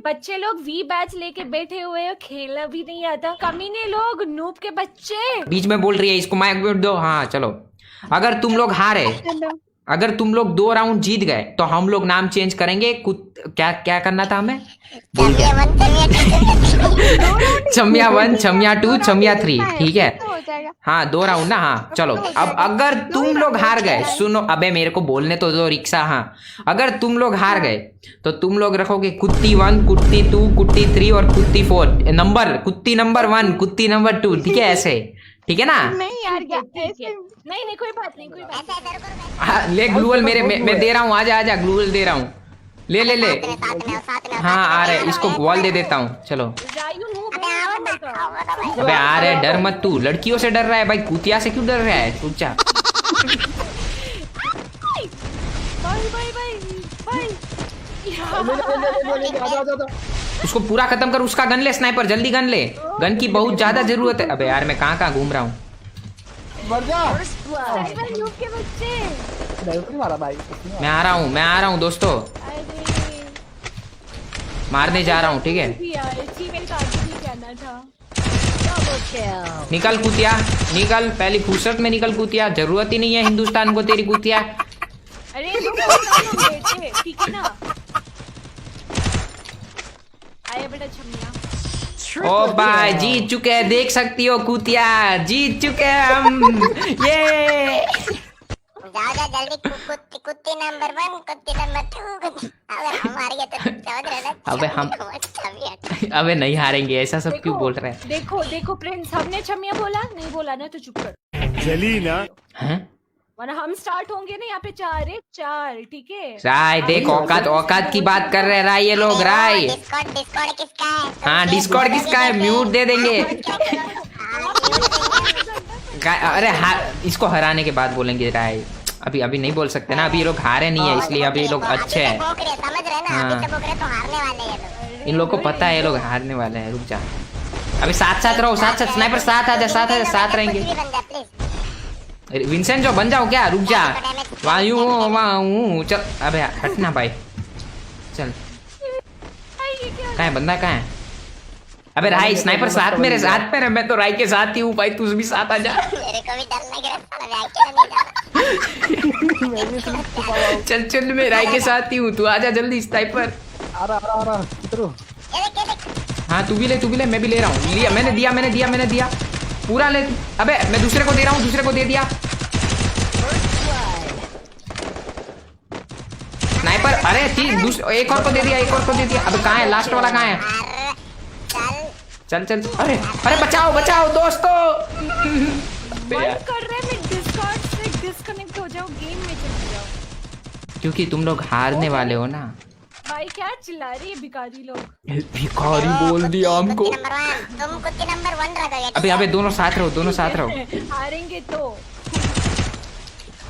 बच्चे लोग we batch लेके बैठे हुए हैं, खेलना भी नहीं आता। कमीने लोग, नूब के बच्चे। बीच में बोल रही है, इसको माइक म्यूट दो। हाँ चलो, अगर तुम लोग हारे, अगर तुम लोग 2 राउंड जीत गए तो हम लोग नाम चेंज करेंगे। क्या क्या करना था हमें? छमिया 1, छमिया 2, छमिया 3, ठीक है। हाँ 2 राउंड ना। हाँ चलो, अब अगर तुम लोग हार गए, सुनो, अबे मेरे को बोलने तो दो रिक्शा। हाँ अगर तुम लोग हार गए तो तुम लोग रखोगे कुत्ती 1, कुत्ती 2, कुत्ती 3 और कुत्ती 4 नंबर। कुत्ती नंबर 1, कुत्ती नंबर 2, ठीक है ऐसे, ठीक है ना? नहीं यार, नहीं कोई बात नहीं, कोई बात नहीं। हाँ ले ग्लूवल मेरे, मैं दे रहा हूँ, आजा आजा, ग्लूवल दे रहा हूँ, ले ले ले। हाँ आ रहे, इसको वॉल दे देता हूँ। चलो अबे आ रहे, डर मत तू, लड़कियों से डर रहा है भाई, कुतिया से क्यों डर रहा है? रुक जा। उसको पूरा खत्म कर, उसका गन ले, स्नाइपर जल्दी गन ले, गन की बहुत ज्यादा जरूरत है। अबे यार मैं कहाँ कहाँ घूम रहा हूँ। मैं आ रहा हूँ दोस्तों, मारने जा रहा हूँ, ठीक है। निकल कुतिया निकल, पहली फुर्सत में निकल कुतिया, जरूरत ही नहीं है हिंदुस्तान को तेरी कुतिया। अरे ठीक है ना, आया बेटा छमिया। ओ भाई जीत चुके हैं, देख सकती हो कुतिया, जीत चुके हैं हम। ये जा जल्दी, कुत्ती नंबर 1, कुत्ती नंबर 2। अगर हम हार गए तो समझ रहे ना। अबे हम अबे नहीं हारेंगे, ऐसा सब क्यों बोल रहे हैं? देखो प्रिंस, हमने छमिया बोला नहीं, बोला ना तो चुप कर। जली ना हैं? वरना हम स्टार्ट होंगे ना यहाँ पे 4-4, ठीक है। राय देख, औकात की बात कर रहे हैं राय, ये लोग। राय डिस्कॉर्ड किसका है? हाँ डिस्कॉर्ड किसका है? म्यूट दे देंगे। अरे इसको हराने के बाद बोलेंगे राय, अभी नहीं बोल सकते ना, अभी ये लोग हारे नहीं है, इसलिए अभी ये लोग अच्छे हैं। समझ रहे ना, अभी से तो हारने वाले हैं। इन लोग को पता है ये लोग हारने वाले हैं। रुक जा, अभी साथ रहो, साथ स्नाइपर साथ आ जा, साथ रहेंगे। विंसेंट जो बन जाओ क्या? रुक जा, वायु चल। अबे हटना भाई, चल। कहाँ है बंदा, कहाँ है? अबे राय स्नाइपर साथ मेरे साथ पे, मैं तो राय के साथ ही हूँ भाई, तू भी साथ आ जा। मेरे को भी डर लग रहा है। चल मैं राय के साथ ही हूँ, तू आजा जल्दी स्नाइपर। आ रहा किधर? हाँ तू भी ले, मैं भी ले रहा हूँ। लिया मैंने दिया पूरा ले। अबे मैं दूसरे को दे रहा हूँ, दूसरे को दे दिया। स्नाइपर, अरे एक और को दे दिया, अबे कहाँ है लास्ट वाला? कहाँ है? चल अरे बचाओ दोस्तों। मन कर रहा है मैं डिस्कॉर्ड से डिस्कनेक्ट हो जाऊं, गेम में चले जाऊं, क्योंकि तुम लोग हारने वाले हो ना भाई। क्या चिल्ला रही है भिखारी लोग? भिखारी बोल दिया हमको। तुम कुत्ती नंबर 1 रखोगे। अबे दोनों साथ रहो। हारेंगे तो।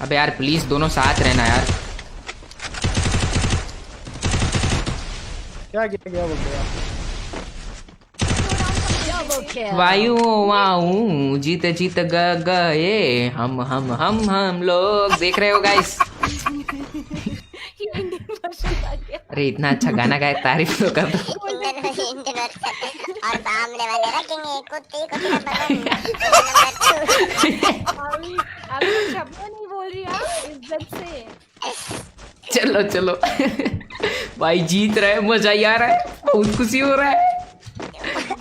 अबे यार प्लीज दोनों साथ रहना यार। क्या बोल रहे हो? वायु जीत गए हम लोग। देख रहे हो गाइस? अरे इतना अच्छा गाना गाए, तारीफ तो कर दो। और सामने वाले रखेंगे कुत्ती शब्द नहीं बोल रही आप इज्जत से। चलो भाई जीत रहे, मजा ही आ रहा है, बहुत खुशी हो रहा है।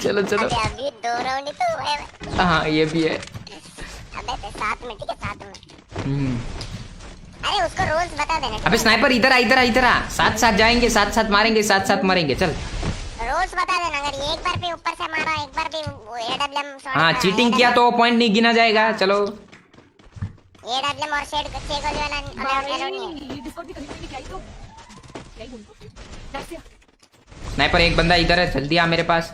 चलो अभी 2 राउंड ही तो हुए। हाँ ये भी है। अबे साथ में, ठीक है साथ में। अरे उसको रोज बता देना। अबे स्नाइपर इधर आ, साथ जाएंगे, साथ मारेंगे, साथ मरेंगे। चल रोज बता देना, अगर एक बार भी ऊपर से मारा, एक बार भी एडब्ल्यूएम शॉट। हाँ चीटिंग किया तो पॉइंट नहीं गिना जाएगा। चलो एडब्ल्यूएम और शेड गोली वाला स्नाइपर एक बंदा इधर है, जल्दी आ मेरे पास।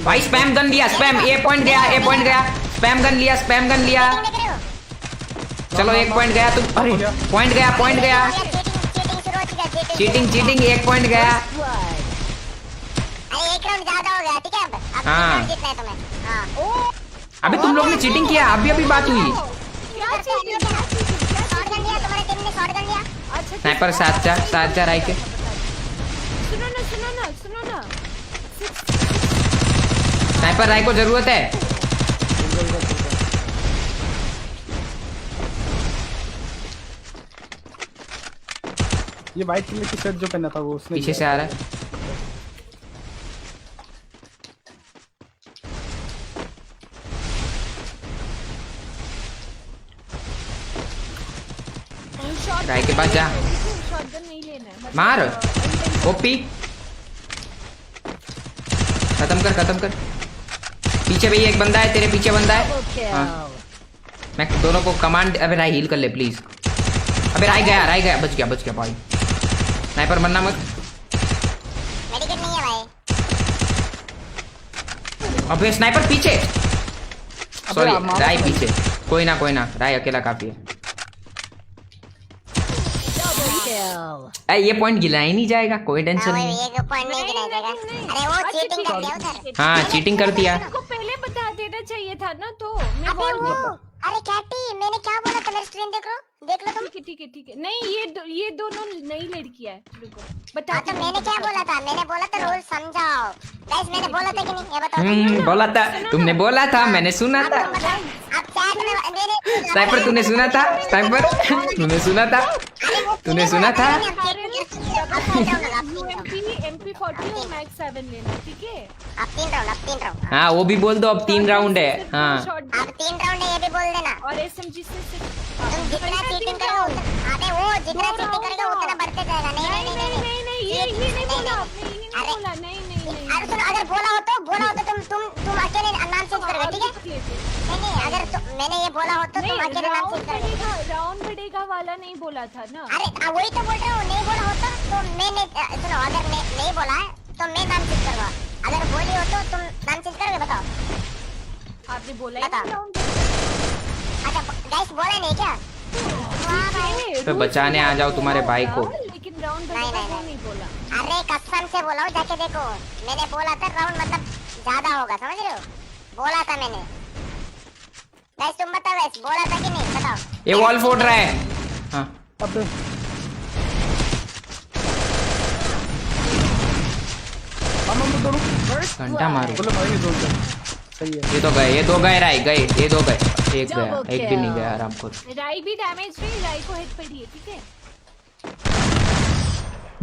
भाई स्पैम गन लिया, ए पॉइंट गया, स्पैम गन लिया। चलो 1 पॉइंट गया। तुम अरे पॉइंट गया। चीटिंग 1 पॉइंट गया। अरे 1 राउंड ज्यादा हो गया, ठीक है। अब हाँ जीतना है तुम्हें। हाँ अबे तुम लोग ने चीटिंग किया, अभी बात हुई। शॉटगन लिया तुम्हारी टीम ने, शॉटगन लिया। स्नाइपर साथ जा राय के। सुनो ना। स्नाइपर राय को जरूरत है। ये वाइट कलर की शर्ट जो पहना था वो उसने पीछे से आ रहा है। राय के पास जा, शॉटगन नहीं लेना है। मार ओपी। खत्म कर। पीछे भैया एक बंदा है, तेरे पीछे बंदा है। हाँ। मैं दोनों को कमांड। अबे राय हील कर ले प्लीज। अबे राय गया, बच गया भाई। स्नाइपर मरना मत। मेडिकेट नहीं है भाई। अबे स्नाइपर पीछे। सॉरी मामा राय पीछे। कोई ना, राय अकेला काफी है। ये पॉइंट गिला ही नहीं जाएगा, कोई टेंशन नहीं। ये पॉइंट नहीं गिना जाएगा। अरे वो चीटिंग कर दिया उधर। हाँ चीटिंग कर दिया। को पहले बता देना चाहिए था ना, तो मैं अबे वो अरे कैटी मैंने क्या बोला था, मेरी स्क्रीन देख लो तुम। ठीक है। नहीं ये दोनों नई लड़कियां है। रुको बता। हाँ तो मैंने क्या बोला था, मैंने बोला था रूल समझाओ। गाइस मैंने बोला था कि नहीं, ये बताओ। बोला था, तुमने बोला था, मैंने सुना था। अब चैट में मेरे स्नाइपर तूने सुना था? स्नाइपर तूने सुना था? तूने सुना था? MP40 और मैक्स 7 लेना, ठीक है? अब 3 राउंड। हाँ वो भी बोल दो, अब 3 राउंड है। हाँ अब 3 राउंड है, ये भी बोल देना। और SMG से तुम जितना चीटिंग करोगे, अबे वो जितना चीटिंग करोगे उतना बढ़ते जाएगा। नहीं ये नहीं बोला आपने, नहीं। अरे सुनो, अगर बोला हो तो तुम अकेले नाम चेंज करोगे, ठीक है? नहीं अगर मैंने ये बोला हो तो तुम अकेले नाम चेंज करोगे। राउंड बढ़ेगा वाला नहीं बोला था ना। अरे वही तो बोल रहा हूँ, नहीं बोला होता तो मैंने सुनो, अगर नहीं बोला है तो मैं नाम चेंज करूँगा। अगर बोली हो तो तुम नाम चेंज करोगे, बताओ। आपने बोला ही नहीं राउंड। अच्छा गाइस बोला नहीं क्या? तो बचाने आ जाओ तुम्हारे भाई को। लेकिन राउंड बढ़ेगा नहीं बोला। अरे कसम से बोला हूँ, जाके देखो। मैंने बोला था राउंड मतलब ज्यादा होगा, समझ रहे हो? बोला था मैंने। गाइस तुम बताओ, गाइस बोला था कि नहीं, बताओ। ये वॉल फोड़ रहा है। हाँ अबे हम दोनों घंटा मारो। बोलो भाई दोनों सही है। ये दो गए राय गए, ये 2 गए, एक गया, एक भी नहीं गया आराम को। राई भी डैमेज नहीं, राई को हिट पड़ी है, ठीक है?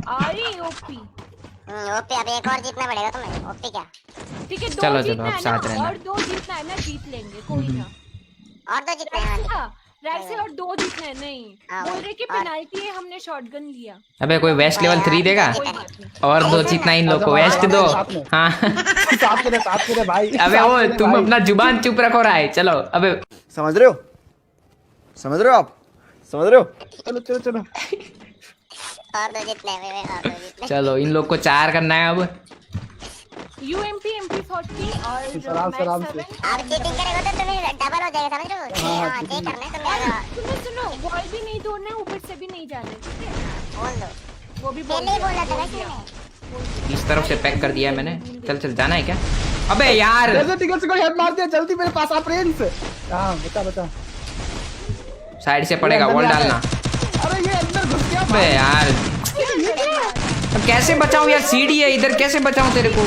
अरे ओपी ओपी अब एक और जीतना पड़ेगा तुम्हें। ओपी क्या? ठीक है, चलो, 2 जीतना अब है साथ ना, रहना। और 2 जीतना है ना, जीत लेंगे, कोई ना। और 2 जीतने हैं। रैक से और 2 जीतना है। नहीं बोल रहे कि पेनाल्टी है, हमने शॉटगन लिया। अबे कोई वेस्ट लेवल 3 देगा? कोई बात नहीं। और 2 जीतना इन लोग को, वेस्ट दो। हाँ साथ मेरे भाई। अबे वो तुम अपना जुबान चुप रखो राय। चलो अबे समझ रहे हो आप? समझ रहे हो? चलो और 2 जीतने हैं, और 2 जीतने। चलो इन लोग को 4 करना है अब। UMP MP40 और आराम से। अब चीटिंग करेगा तो तुम्हें डबल हो जाएगा, समझ रहे हो? हाँ ये करना है तुम्हें। सुनो वॉल भी नहीं तोड़ना है, ऊपर से भी नहीं जाना है, ठीक है? बोल दो। वो भी बोल पहले ही बोला था वैसे मैंने। इस तरफ से पैक कर दिया है मैंने। चल जाना है क्या? अबे यार जैसे टिकट से कोई हेड मार दिया, जल्दी मेरे पास आ प्रिंस। हां बता। साइड से पड़ेगा, वॉल डालना। अरे ये अंदर घुस गया। अबे यार अब कैसे बचाऊं यार? सीढ़ी है इधर, कैसे बचाऊं तेरे को?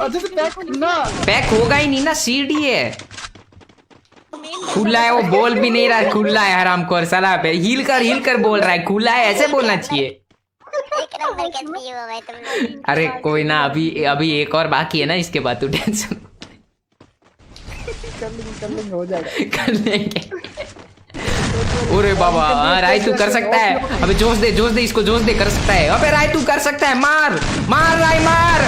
जैसे पैक ना पैक होगा ही नहीं ना, सीढ़ी है। खुला है, वो बोल भी नहीं रहा है खुला है। हरामखोर साला पे हील कर बोल रहा है खुला है, ऐसे बोलना चाहिए। एक नंबर के पीओ भाई तुम लोग। अरे कोई ना, अभी एक और बाकी है ना, इसके बाद तू टेंशन कर लेंगे हो जाएगा। कर लेंगे। अरे बाबा हाँ राय तू कर सकता है। अबे जोश दे इसको, जोश दे, कर सकता है। अबे राय तू कर सकता है। मार राय, मार।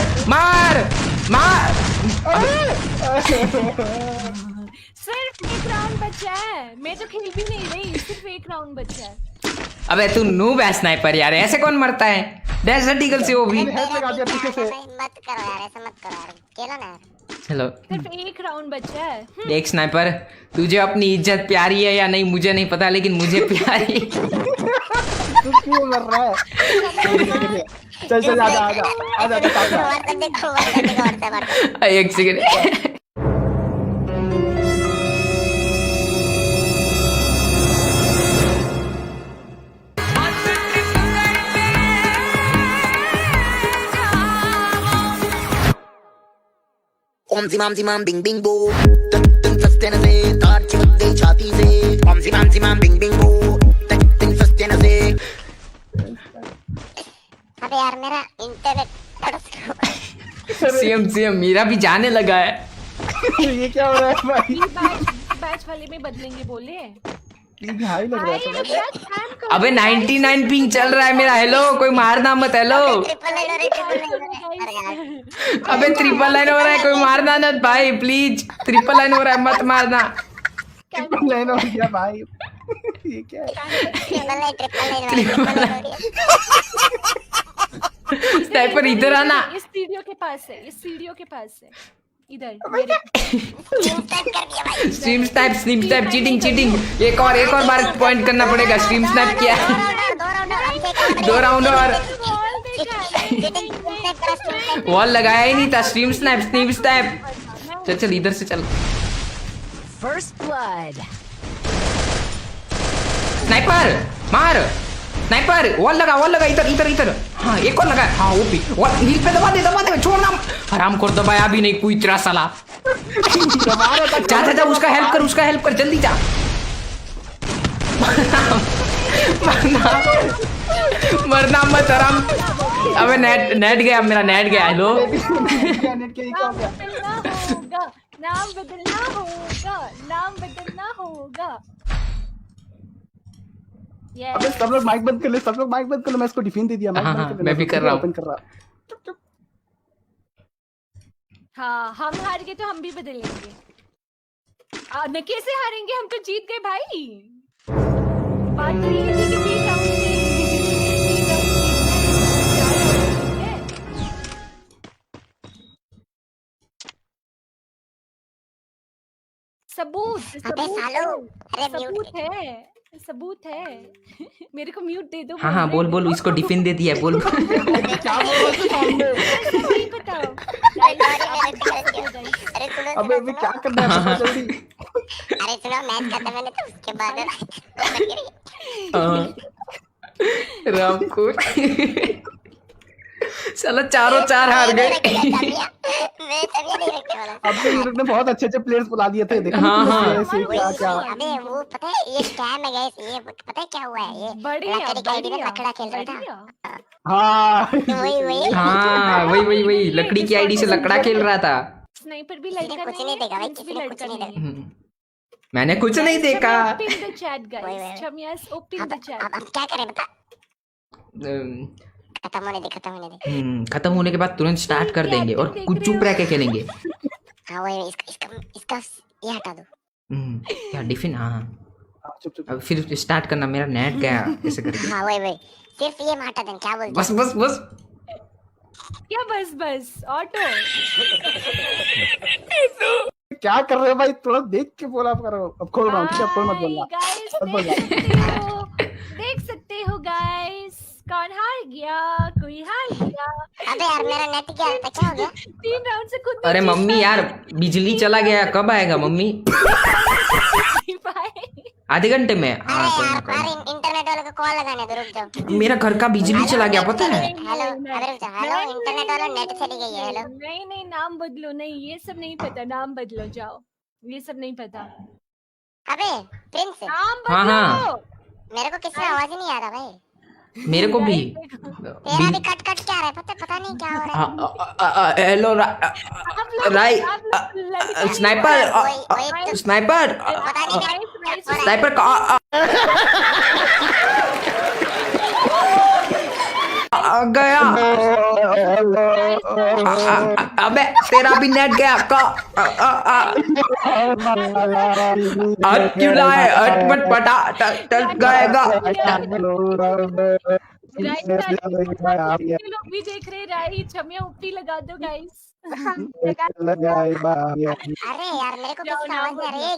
सिर्फ 1 राउंड बचा है, मैं तो खेल भी नहीं रही, सिर्फ 1 राउंड बचा है। अबे तू नूब है स्नाइपर यार, ऐसे कौन मरता है? डेजर्ट ईगल से वो भी। हेड लगा दिया पीछे से। मत करो यार, ऐसा मत करो यार, खेलो ना यार। चलो सिर्फ 1 राउंड बचा है। देख स्नाइपर, तुझे अपनी इज्जत प्यारी है या नहीं मुझे नहीं पता, लेकिन मुझे प्यारी। तू क्यों मर रहा है? चल आजा देखो एक सेकंड। ओम जिमाम जिमाम बिंग बिंग बो तक तक सस्ते न से तार चिपक गई छाती से ओम जिमाम बिंग बिंग बो तक तक सस्ते न से। अबे यार मेरा इंटरनेट सेम सेम मेरा भी जाने लगा है। ये क्या हो रहा है भाई? बैच वाले में बदलेंगे बोले। ये हाई लग रहा है थोड़ा। अबे 99 पिंग चल रहा है मेरा। हेलो कोई मारना मत। हेलो ट्रिपल लाइन अरे यार अबे ट्रिपल लाइन हो रहा है, कोई मारना मत भाई प्लीज। ट्रिपल लाइन हो रहा है, मत मारना। ट्रिपल लाइन हो गया भाई। ये क्या है? ट्रिपल लाइन स्नाइपर इधर आना। इस सीढ़ियों के पास है, इस सीढ़ियों के पास है। इधर स्ट्रीम स्नाइप चीटिंग चीटिंग। एक और बार पॉइंट करना पड़ेगा। स्ट्रीम स्नाइप किया। 2 राउंड और वॉल लगाया ही नहीं था। Stream snipe. चल इधर से चल। स्नाइपर मार। स्नाइपर वॉल लगा इधर। हाँ एक और लगा। हाँ ओपी वॉल हील पे दबा दे छोड़ना। आराम कर दबाया भी नहीं कोई तेरा साला। जा उसका हेल्प कर जल्दी जा। मरना मत आराम। अबे नेट गया मेरा। नेट गया। हेलो नेट के क्या हो गया? नाम बदलना होगा। अबे सब लोग माइक बंद कर ले। मैं इसको डिफेंड दे दिया। माइक हाँ, बंद कर ले। मैं भी कर रहा हूँ। ओपन कर रहा। हाँ हम हार गए तो हम भी बदलेंगे। न कैसे हारेंगे, हम तो जीत गए भाई। बात तो ये थी कि 3 राउंड सबूत है। मेरे को म्यूट दे दो। हाँ बोल इसको डिफेंड दे दिया। बोल क्या बोल रहे थे सामने? नहीं बताओ। अरे सुनो अबे अबे क्या करना है पता जल्दी। अरे सुनो मैच खत्म है ना तो उसके बाद राम को साला 4 हार गए। मैं तभी नहीं रखने वाला। अब तो यूरोप ने बहुत अच्छे प्लेयर्स बुला दिए थे। देखो हाँ। ऐसे क्या अबे वो पता है ये स्कैम है गाइस। ये पता है क्या हुआ है? ये बढ़िया लकड़ी का आईडी में लकड़ा खेल रहा था। हाँ वही हाँ वही लकड़ी की आईडी से लकड़ा खेल रहा था। स्नाइपर भी लड़का कुछ नहीं देखा भाई, किसी ने कुछ नहीं देखा। मैंने कुछ नहीं देखा। Open the chat guys. Chamias open the chat. अब क्या करें बता? खत्म होने दे। खत्म होने के बाद तुरंत स्टार्ट कर देंगे और कुछ चुप रह के खेलेंगे। हाँ वही इसका ये हटा दो। क्या डिफिन। हाँ चुप अब फिर स्टार्ट करना। मेरा नेट गया ऐसे करके। हाँ वही सिर्फ ये हटा दें। क्या बोलते बस क्या बस ऑटो। क्या कर रहे हो भाई? थोड़ा देख के बोला करो। अब खोल रहा हूँ ठीक है? कोई मत बोलना। गाइस देख सकते हो गाइस कौन हार गया। कोई हार गया। अबे यार मेरा नेट क्या हो गया? 3 राउंड से खुद अरे मम्मी यार बिजली चला गया। कब आएगा मम्मी? आधे घंटे में। हाँ कोई ना कोई। इंटरनेट वालों को कॉल लगाने दो। रुक जाओ। मेरा घर का बिजली चला गया पता है। हेलो इंटरनेट वाला नेट चली गई है। हेलो नहीं नाम बदलो। नहीं ये सब नहीं पता। नाम बदलो जाओ। ये सब नहीं पता। अबे प्रिंस नाम हाँ हाँ मेरे को किसी आवाज ही नहीं आ रहा भाई। मेरे को भी। तेरा भी कट क्या रहा है? पता नहीं क्या हो रहा है। हेलो राय स्नाइपर गया। अबे तेरा भी नेट गया। क्यों लाए? मत पटा गएगा। लोग भी देख रहे। राई छमिया उपी लगा दो गाइस। अरे यार मेरे को किसी आवाज नहीं आ रही है।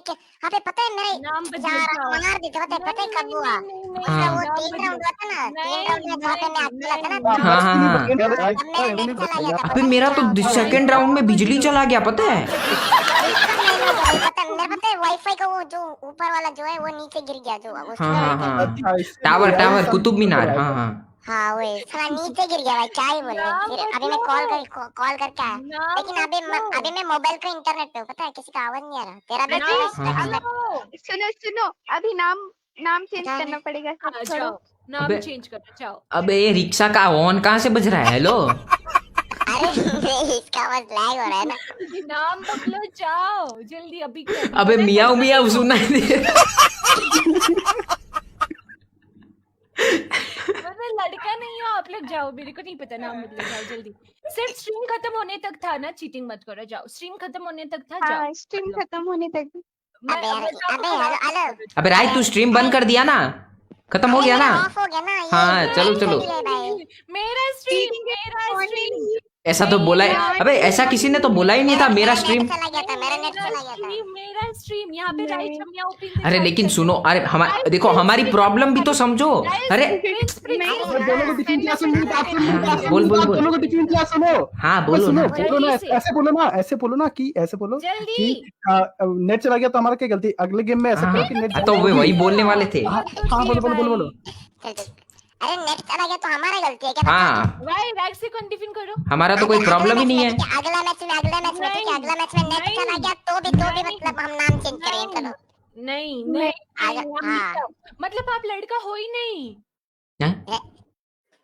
अबे पता है मेरे नाम मार देते। पता है कब हुआ? उसका वो 3 राउंड हुआ था ना। 3 राउंड में जहाँ पे मैं अकेला था ना हाँ तब मेरा नेट चला गया था। अबे मेरा तो सेकंड राउंड में बिजली चला गया पता है। पता है वाईफाई का वो जो ऊपर वाला जो है वो नीचे गिर गया। जो हाँ टावर कुतुब मीनार। हाँ हाँ वही साला नीचे गिर गया भाई, क्या ही बोले। फिर अभी मैं कॉल करके आया, लेकिन अभी मैं मोबाइल पे इंटरनेट पे हूँ, पता है किसी का आवाज नहीं आ रहा। तेरा भी सुनो अभी नाम चेंज करना पड़ेगा। जाओ नाम अबे- चेंज करो जाओ। अबे ये रिक्शा का हॉर्न कहाँ से बज रहा है? हेलो अरे इसका आवाज लैग हो रहा है ना। नाम बदलो जाओ जल्दी अभी अबे मियाऊ मियाऊ सुनाई दे रहा। मैं लड़का नहीं हूँ, आप लोग जाओ, मेरे को नहीं पता। नाम बदलो जाओ जल्दी। सिर्फ स्ट्रीम खत्म होने तक था ना, चीटिंग मत करो। जाओ स्ट्रीम खत्म होने तक था, जाओ। हाँ स्ट्रीम खत्म होने तक। अबे हेलो अबे राय तू स्ट्रीम बंद कर दिया ना, खत्म हो गया ना। ऑफ हो गया ना ये। हाँ, चलो, चलो। मेरा स्ट्रीम ऐसा तो बोला है, अबे ऐसा किसी ने तो बोला ही नहीं था मेरा स्ट्रीम। चला गया था, मेरा नेट चला गया था। मेरा स्ट्रीम यहाँ पे राइट छमिया ओपन। अरे लेकिन सुनो, अरे हमारे देखो हमारी प्रॉब्लम भी तो समझो। अरे दोनों को डिफेंस किया, सुन मेरी बात सुन। बोल, बोल, बोल। दोनों को डिफेंस किया, सुनो। हाँ बोलो ना। बोलो ना, ऐसे बोलो ना, ऐसे बोलो जल्दी। कि नेट चला गया तो हमारा क्या गलती। अगले गेम में ऐसे हाँ, बोलो कि नेट तो वे वही बोलने वाले थे। हाँ बोलो। अरे नेट चला गया तो हमारा गलती है क्या? हाँ भाई रैक से कंटिन्यू करो। हमारा तो कोई प्रॉब्लम ही नहीं है। अगला मैच में ठीक है, अगला मैच में नेट चला गया तो भी मतलब हम नाम चेंज करेंगे। चलो नहीं हाँ। मतलब आप लड़का हो ही नहीं। हैं?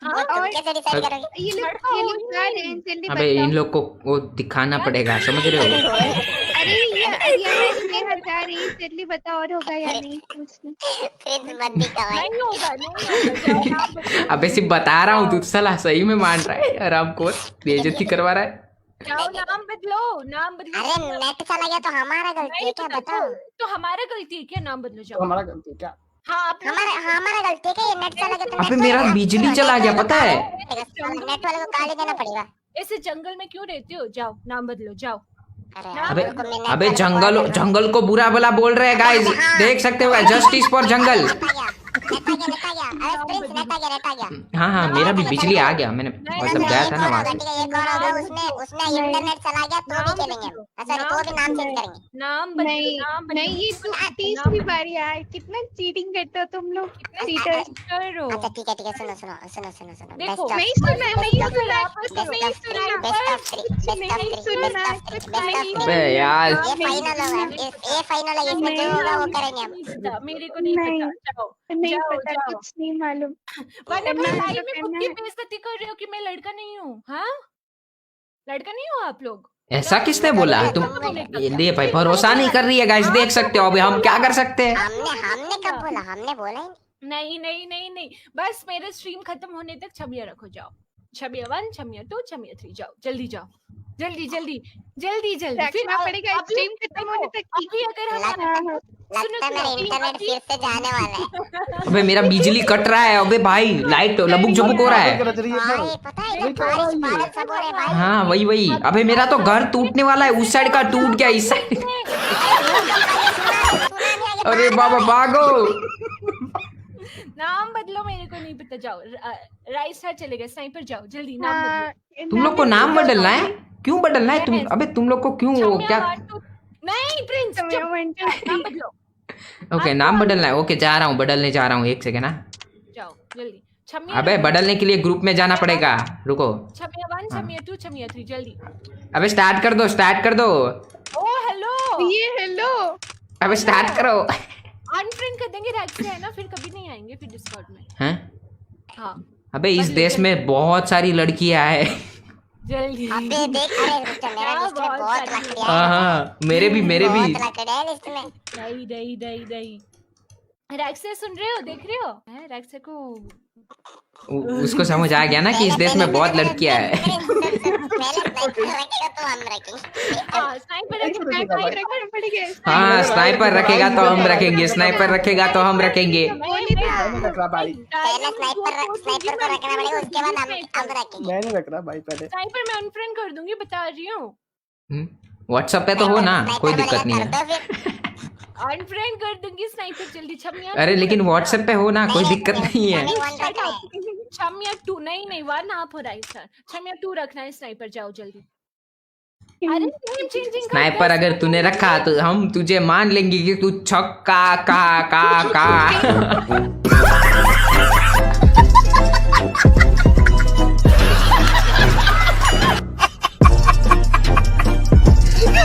और तुम कैसे डिसाइड करोगे? ये लोग जा रहे हैं, जल्दी अबे इन लोग को वो दिखाना पड़ेगा, समझ रहे हो? अरे ये हटा रही, जल्दी बताओ और होगा या नहीं पूछना। फिर मत दिखाओ। नहीं होगा जाओ, नाम बदलो। अबे सिर्फ बता रहा हूँ, तू साला सही में मान रहा है और आपको बेइज्जती करवा रहा है। जाओ नाम बदलो। अरे नेट चला गया तो हमारा गलती है क्या? बताओ। तो हमारा गलती है क्या? नाम बदलो तो जाओ। हमारा गलती है क्या? हाँ आप हमारा गलती है क्या? ये नेट चला गया तो अबे मेरा बिजली चला गया, पता है? नेट वाले को गाली देना पड़ेगा। ऐसे जंगल में क्यों रहते हो? जाओ नाम बदलो जाओ। अबे जंगल को बुरा भला बोल रहे हैं गाइस, देख सकते हो। जस्टिस फॉर जंगल। हाँ मेरा भी बिजली आ गया, मैंने मतलब गया था ना वहाँ से। उसमें इंटरनेट चला गया तो भी खेलेंगे, सॉरी तो भी नाम चेंज करेंगे। नाम बदलो। नहीं ये तीसरी बार यार, कितना चीटिंग करते हो तुम लोग चीटर्स। करो। अच्छा ठीक है सुनो। देखो, नहीं सुना। अबे यार ये फाइनल है, इसमें जो होगा वो करेंगे हम। मेरे को नहीं पता। जाओ नहीं जाओ, पता, जाओ। कुछ नहीं मालूम। वरना करना मैं है लाइव तो में खुद करना की है। बेइज्जती कर रही हूँ कि मैं लड़का नहीं हूँ। हाँ लड़का नहीं हो आप लोग। ऐसा किसने बोला? तुम ये भाई भरोसा नहीं कर रही है गाइस, देख सकते हो। अभी हम क्या कर सकते हैं? हमने कब बोला? हमने बोला ही नहीं। बस मेरे स्ट्रीम खत्म होने तक छबिया रखो। जाओ छबिया 1 छबिया 2 छबिया 3 जाओ जल्दी जाओ। जल्दी रखना पड़ेगा स्ट्रीम खत्म होने तक। अभी अगर हम लगता है मेरा इंटरनेट फिर से जाने वाला है। अबे मेरा बिजली कट रहा है। अबे भाई लाइट लबुक झबुक हो रहा है। भाई पता है ये बारिश सब हो रहा है भाई। हाँ वही। अबे मेरा तो घर टूटने वाला है, उस साइड का टूट गया, इस साइड। अरे बाबा भागो। नाम बदलो, मेरे को नहीं पता। जाओ राइट स्टार चलेगा। स्नाइपर जाओ जल्दी नाम बदलो। तुम लोग को नाम बदलना है? क्यों बदलना है? तुम अबे तुम लोग को क्यों वो क्या? नहीं प्रिंस नाम बदलो। ओके नाम बदलना है। ओके जा रहा हूँ, बदलने जा रहा हूँ, एक सेकेंड। जाओ जल्दी। छमिया अबे बदलने के लिए ग्रुप में जाना पड़ेगा, रुको। छमिया 1 छमिया 2 छमिया 3 जल्दी। अबे स्टार्ट कर दो। ओ हेलो ये हेलो। अबे स्टार्ट करो। अनफ्रेंड कर देंगे रैक से, है ना? फिर कभी नहीं आएंगे फिर डिस्कॉर्ड में। हैं? हाँ अबे इस देश में बहुत सारी लड़कियां हैं। अबे जल्दी। देख, अरे रुक जा, मेरा लिस्ट में बहुत लकड़ियां हैं। हाँ मेरे भी बहुत लकड़ियां हैं लिस्ट में। दही रैक से सुन रहे हो? देख रहे हो? रैक से को उसको समझ आ गया ना कि इस देश में बहुत लड़कियां हैं। हाँ स्नाइपर रखेगा तो हम रखेंगे, स्नाइपर रखेगा तो हम रखेंगे। पहले स्नाइपर को रखना पड़ेगा, उसके बाद हम रखेंगे। मैं नहीं रख रहा भाई पहले। स्नाइपर मैं अनफ्रेंड कर दूंगी, बता रही हूँ। व्हाट्सएप पे तो हो ना, कोई दिक्कत नहीं है। अनफ्रेंड कर दूंगी स्नाइपर जल्दी। छमिया अरे लेकिन व्हाट्सएप पे हो ना, कोई दिक्कत नहीं है। छमिया 2 नहीं 1 आप हो राइट सर। छमिया 2 रखना है स्नाइपर। जाओ जल्दी। अरे नेम चेंजिंग स्नाइपर अगर तूने रखा तो हम तुझे मान लेंगे कि तू छक्का का